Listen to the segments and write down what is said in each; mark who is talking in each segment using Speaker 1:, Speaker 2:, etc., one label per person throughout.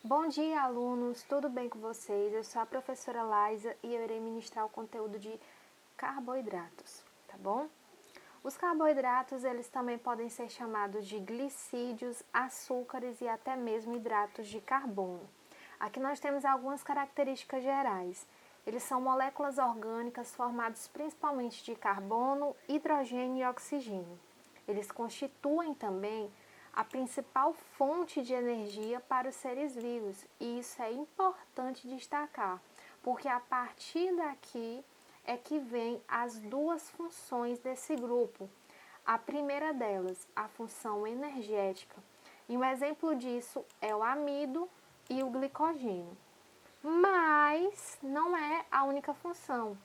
Speaker 1: Bom dia, alunos! Tudo bem com vocês? Eu sou a professora Laisa e eu irei ministrar o conteúdo de carboidratos, tá bom? Os carboidratos, eles também podem ser chamados de glicídios, açúcares e até mesmo hidratos de carbono. Aqui nós temos algumas características gerais. Eles são moléculas orgânicas formadas principalmente de carbono, hidrogênio e oxigênio. Eles constituem também a principal fonte de energia para os seres vivos, e isso é importante destacar, porque a partir daqui é que vem as duas funções desse grupo. A primeira delas, a função energética, e um exemplo disso é o amido e o glicogênio. Mas não é a única função.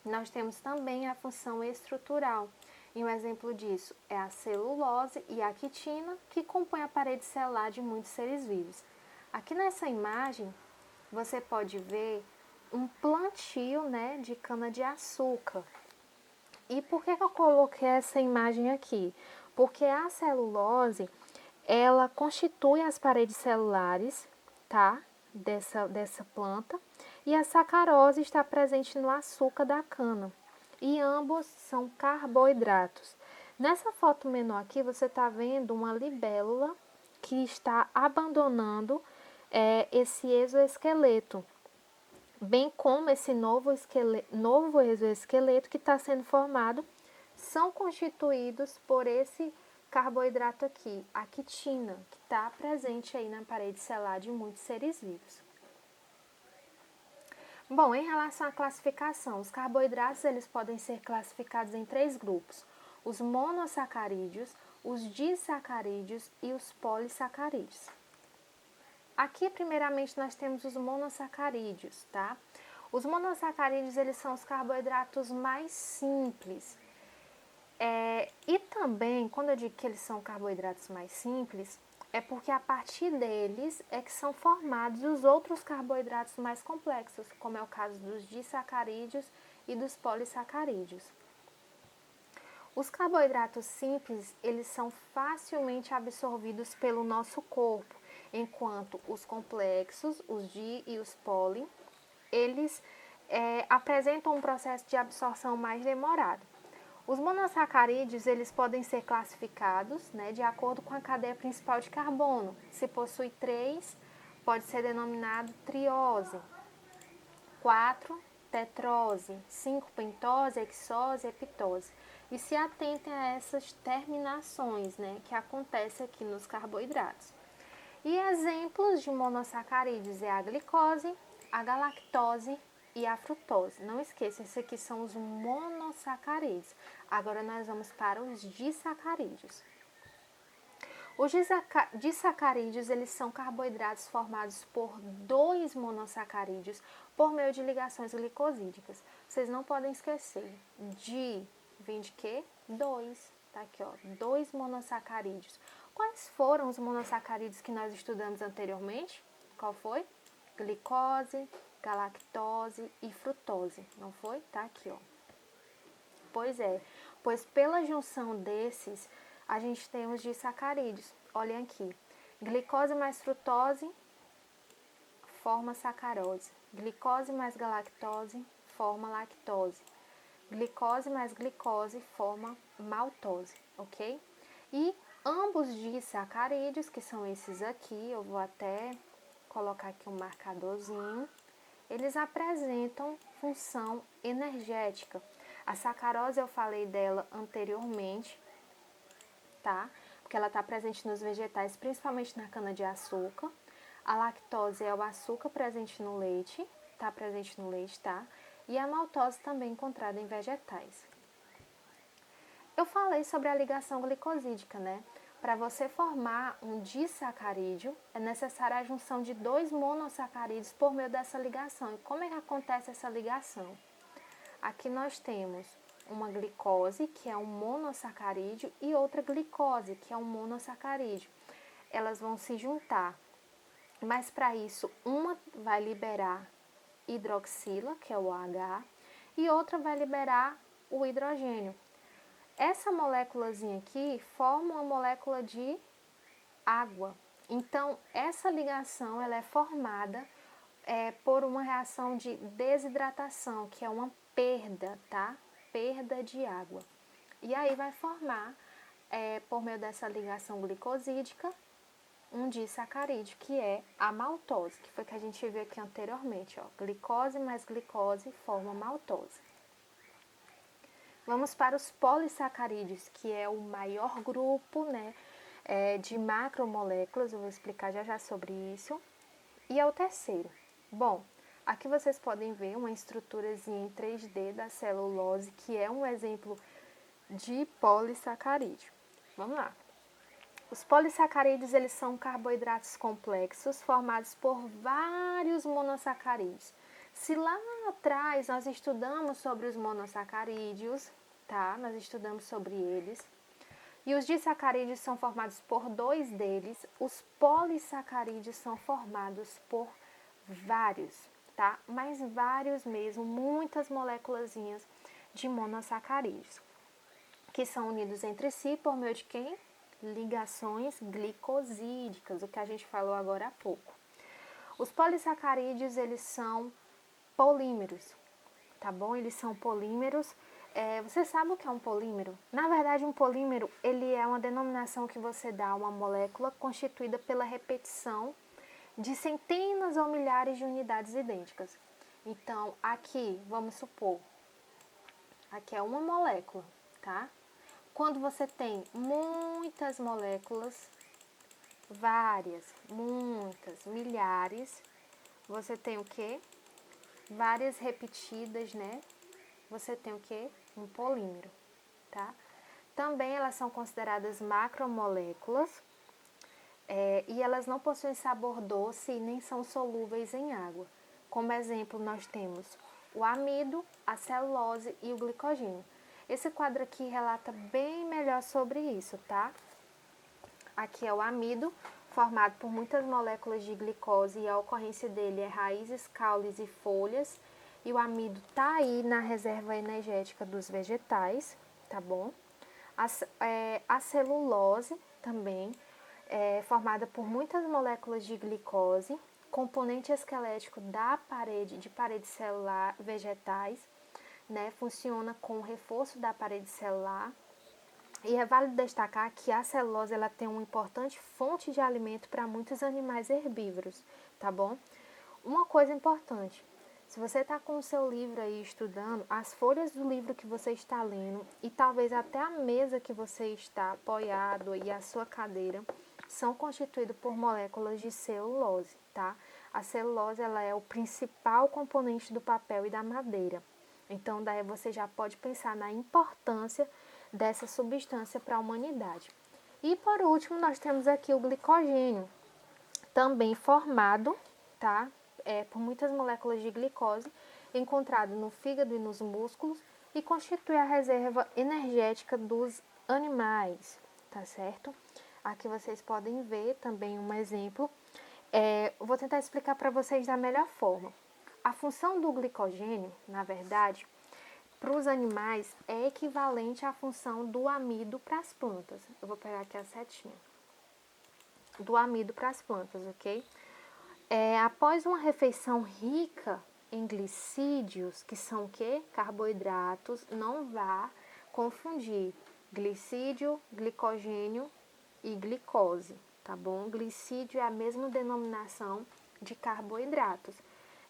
Speaker 1: Nós temos também a função estrutural. E um exemplo disso é a celulose e a quitina, que compõem a parede celular de muitos seres vivos. Aqui nessa imagem, você pode ver um plantio, de cana-de-açúcar. E por que eu coloquei essa imagem aqui? Porque a celulose, ela constitui as paredes celulares, tá? Dessa planta. E a sacarose está presente no açúcar da cana. E ambos são carboidratos. Nessa foto menor aqui, você está vendo uma libélula que está abandonando esse exoesqueleto, bem como esse novo exoesqueleto que está sendo formado, são constituídos por esse carboidrato aqui, a quitina, que está presente aí na parede celular de muitos seres vivos. Bom, em relação à classificação, os carboidratos eles podem ser classificados em 3 grupos: os monossacarídeos, os disacarídeos e os polissacarídeos. Aqui, primeiramente, nós temos os monossacarídeos, tá? Os monossacarídeos, eles são os carboidratos mais simples. E também, quando eu digo que eles são carboidratos mais simples, é porque a partir deles é que são formados os outros carboidratos mais complexos, como é o caso dos disacarídeos e dos polissacarídeos. Os carboidratos simples, eles são facilmente absorvidos pelo nosso corpo, enquanto os complexos, os di e os poli, eles apresentam um processo de absorção mais demorado. Os monossacarídeos, eles podem ser classificados, de acordo com a cadeia principal de carbono. Se possui 3, pode ser denominado triose. 4, tetrose. 5, pentose, hexose, heptose. E se atentem a essas terminações, que acontecem aqui nos carboidratos. E exemplos de monossacarídeos é a glicose, a galactose e a frutose. Não esqueça, esses aqui são os monossacarídeos. Agora nós vamos para os disacarídeos. Os disacarídeos, eles são carboidratos formados por 2 monossacarídeos por meio de ligações glicosídicas. Vocês não podem esquecer, vem de quê? 2. Tá aqui, ó, 2 monossacarídeos. Quais foram os monossacarídeos que nós estudamos anteriormente? Qual foi? Glicose, galactose e frutose, não foi? Tá aqui, ó. Pois pela junção desses, a gente tem os disacarídeos. Olhem aqui, glicose mais frutose forma sacarose, glicose mais galactose forma lactose, glicose mais glicose forma maltose, ok? E ambos disacarídeos, que são esses aqui, eu vou até colocar aqui um marcadorzinho, eles apresentam função energética. A sacarose eu falei dela anteriormente, tá? Porque ela está presente nos vegetais, principalmente na cana-de-açúcar. A lactose é o açúcar presente no leite, está presente no leite, tá? E a maltose também encontrada em vegetais. Eu falei sobre a ligação glicosídica, Para você formar um disacarídeo, é necessária a junção de 2 monossacarídeos por meio dessa ligação. E como é que acontece essa ligação? Aqui nós temos uma glicose, que é um monossacarídeo, e outra glicose, que é um monossacarídeo. Elas vão se juntar, mas para isso uma vai liberar hidroxila, que é o OH, e outra vai liberar o hidrogênio. Essa moléculazinha aqui forma uma molécula de água. Então, essa ligação ela é formada por uma reação de desidratação, que é uma perda, tá? Perda de água. E aí vai formar, por meio dessa ligação glicosídica, um disacarídeo, que é a maltose, que foi que a gente viu aqui anteriormente, ó. Glicose mais glicose forma maltose. Vamos para os polissacarídeos, que é o maior grupo, né, de macromoléculas, eu vou explicar já já sobre isso. E é o terceiro. Bom, aqui vocês podem ver uma estruturazinha em 3D da celulose, que é um exemplo de polissacarídeo. Vamos lá. Os polissacarídeos, eles são carboidratos complexos formados por vários monossacarídeos. Se lá atrás nós estudamos sobre os monossacarídeos, tá? Nós estudamos sobre eles. E os disacarídeos são formados por 2 deles. Os polissacarídeos são formados por vários, tá? Mas vários mesmo, muitas moléculazinhas de monossacarídeos, que são unidos entre si por meio de quem? Ligações glicosídicas, o que a gente falou agora há pouco. Os polissacarídeos, eles são polímeros, tá bom? Eles são polímeros. Você sabe o que é um polímero? Na verdade, um polímero, ele é uma denominação que você dá a uma molécula constituída pela repetição de centenas ou milhares de unidades idênticas. Então, aqui, vamos supor, aqui é uma molécula, tá? Quando você tem muitas moléculas, várias, muitas, milhares, você tem o quê? Várias repetidas, né? Você tem o quê? Um polímero, tá? Também elas são consideradas macromoléculas e elas não possuem sabor doce e nem são solúveis em água. Como exemplo, nós temos o amido, a celulose e o glicogênio. Esse quadro aqui relata bem melhor sobre isso, tá? Aqui é o amido, formado por muitas moléculas de glicose e a ocorrência dele é raízes, caules e folhas. E o amido tá aí na reserva energética dos vegetais, tá bom? A celulose também é formada por muitas moléculas de glicose, componente esquelético da parede celular vegetais, né? Funciona com o reforço da parede celular. E é válido destacar que a celulose ela tem uma importante fonte de alimento para muitos animais herbívoros, tá bom? Uma coisa importante, se você está com o seu livro aí estudando, as folhas do livro que você está lendo e talvez até a mesa que você está apoiado e a sua cadeira são constituídos por moléculas de celulose, tá? A celulose ela é o principal componente do papel e da madeira. Então, daí você já pode pensar na importância dessa substância para a humanidade. E por último, nós temos aqui o glicogênio, também formado, tá? Por muitas moléculas de glicose, encontrado no fígado e nos músculos e constitui a reserva energética dos animais, tá certo? Aqui vocês podem ver também um exemplo. Vou tentar explicar para vocês da melhor forma. A função do glicogênio, na verdade, para os animais é equivalente à função do amido para as plantas. Eu vou pegar aqui a setinha. Do amido para as plantas, ok? Após uma refeição rica em glicídios, que são o quê? Carboidratos, não vá confundir glicídio, glicogênio e glicose, tá bom? Glicídio é a mesma denominação de carboidratos.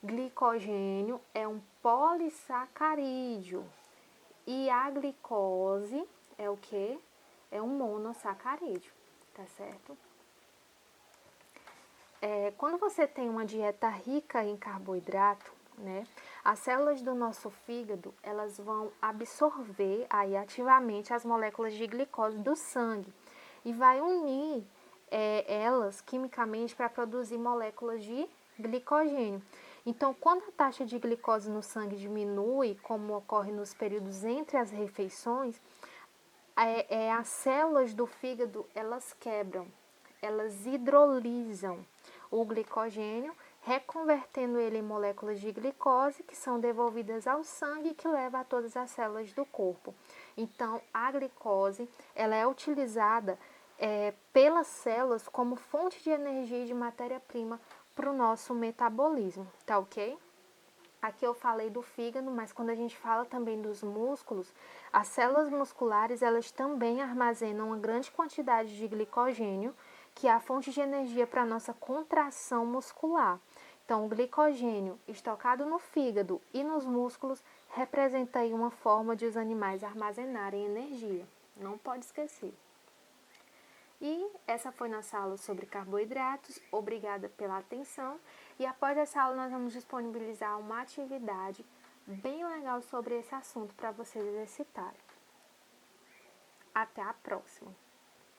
Speaker 1: Glicogênio é um polissacarídeo e a glicose é o que? É um monossacarídeo, tá certo? Quando você tem uma dieta rica em carboidrato, né, as células do nosso fígado elas vão absorver aí ativamente as moléculas de glicose do sangue e vai unir elas quimicamente para produzir moléculas de glicogênio. Então, quando a taxa de glicose no sangue diminui, como ocorre nos períodos entre as refeições, as células do fígado elas quebram, elas hidrolisam o glicogênio, reconvertendo ele em moléculas de glicose que são devolvidas ao sangue e que leva a todas as células do corpo. Então, a glicose ela é utilizada pelas células como fonte de energia e de matéria-prima para o nosso metabolismo, tá ok? Aqui eu falei do fígado, mas quando a gente fala também dos músculos, as células musculares elas também armazenam uma grande quantidade de glicogênio, que é a fonte de energia para a nossa contração muscular. Então, o glicogênio estocado no fígado e nos músculos representa aí uma forma de os animais armazenarem energia. Não pode esquecer. E essa foi nossa aula sobre carboidratos. Obrigada pela atenção. E após essa aula, nós vamos disponibilizar uma atividade bem legal sobre esse assunto para vocês exercitarem. Até a próxima!